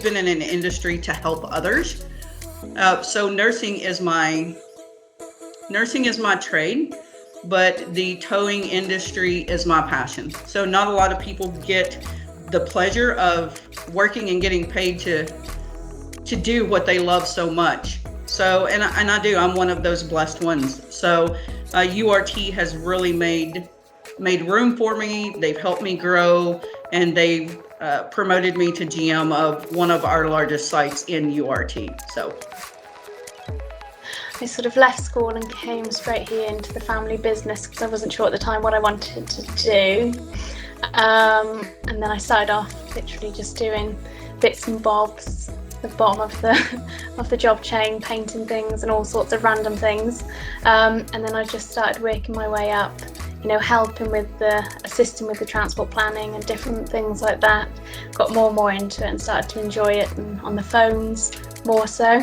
been in an industry to help others. So nursing is my trade, but the towing industry is my passion. So not a lot of people get the pleasure of working and getting paid to do what they love so much. So, and I do, I'm one of those blessed ones. So URT has really made room for me. They've helped me grow, and they've promoted me to GM of one of our largest sites in URT. So I sort of left school and came straight here into the family business because I wasn't sure at the time what I wanted to do. And then I started off literally just doing bits and bobs, the bottom of the job chain, painting things and all sorts of random things. And then I just started working my way up, helping with assisting with the transport planning and different things like that. Got more and more into it and started to enjoy it, and on the phones more so.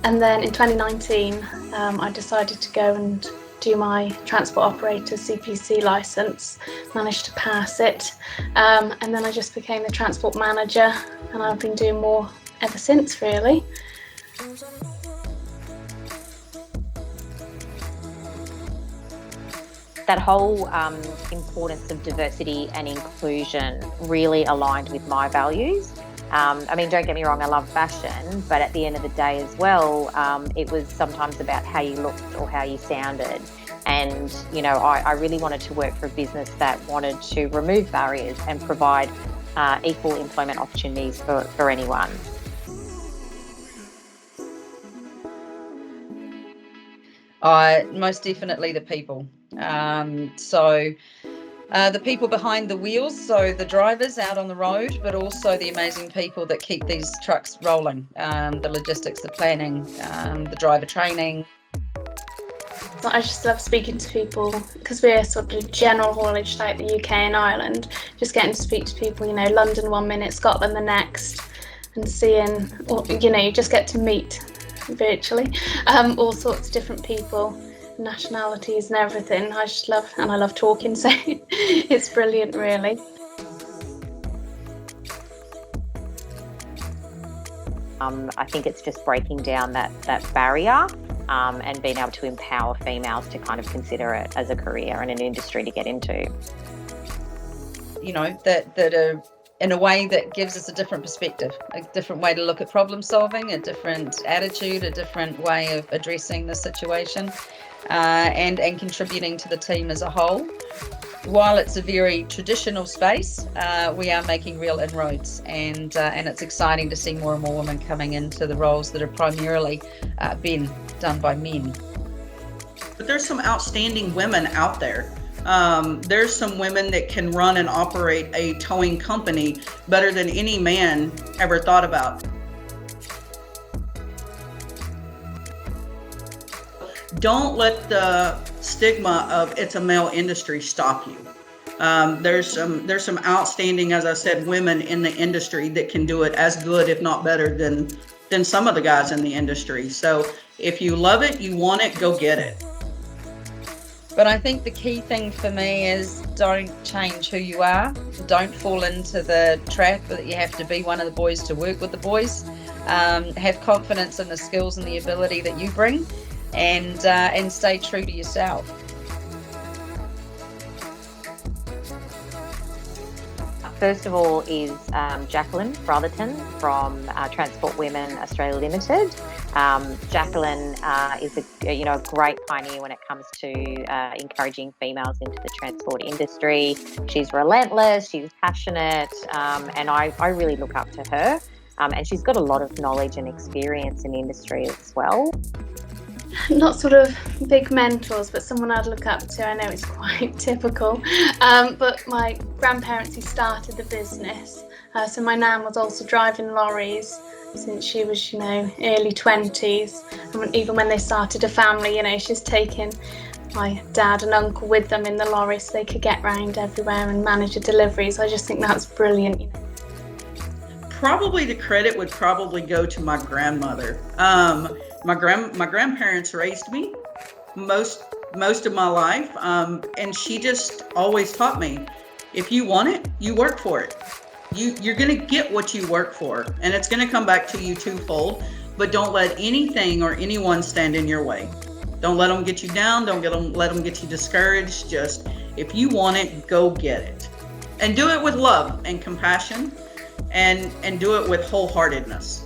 And then in 2019, I decided to go and do my transport operator CPC license, managed to pass it. And then I just became the transport manager, and I've been doing more ever since, really. That whole importance of diversity and inclusion really aligned with my values. Don't get me wrong, I love fashion, but at the end of the day as well, it was sometimes about how you looked or how you sounded. And, I really wanted to work for a business that wanted to remove barriers and provide equal employment opportunities for anyone. Most definitely the people. The people behind the wheels, so the drivers out on the road, but also the amazing people that keep these trucks rolling, the logistics, the planning, the driver training. I just love speaking to people because we're sort of general haulage like the UK and Ireland, just getting to speak to people, London one minute, Scotland the next, and seeing, you just get to meet virtually all sorts of different people, nationalities and everything. I just love, and I love talking, so it's brilliant, really. I think it's just breaking down that barrier and being able to empower females to kind of consider it as a career and an industry to get into. That are in a way that gives us a different perspective, a different way to look at problem solving, a different attitude, a different way of addressing the situation, and contributing to the team as a whole. While it's a very traditional space, we are making real inroads, and it's exciting to see more and more women coming into the roles that are primarily been done by men. But there's some outstanding women out there. There's some women that can run and operate a towing company better than any man ever thought about. Don't let the stigma of it's a male industry stop you. There's some outstanding, as I said, women in the industry that can do it as good, if not better, than some of the guys in the industry. So if you love it, you want it, go get it. But I think the key thing for me is don't change who you are. Don't fall into the trap that you have to be one of the boys to work with the boys. Have confidence in the skills and the ability that you bring, and stay true to yourself. First of all is Jacqueline Brotherton from Transport Women Australia Limited. Jacqueline is a great pioneer when it comes to encouraging females into the transport industry. She's relentless, she's passionate, and I really look up to her. And she's got a lot of knowledge and experience in the industry as well. Not sort of big mentors, but someone I'd look up to. I know it's quite typical, but my grandparents who started the business. So my nan was also driving lorries since she was, early 20s. And even when they started a family, she's taken my dad and uncle with them in the lorry so they could get round everywhere and manage the deliveries. I just think that's brilliant. Probably the credit would probably go to my grandmother. My grandparents raised me most of my life, and she just always taught me, if you want it, you work for it. You're going to get what you work for, and it's going to come back to you twofold. But don't let anything or anyone stand in your way. Don't let them get you down. Don't let them get you discouraged. Just, if you want it, go get it. And do it with love and compassion, and do it with wholeheartedness.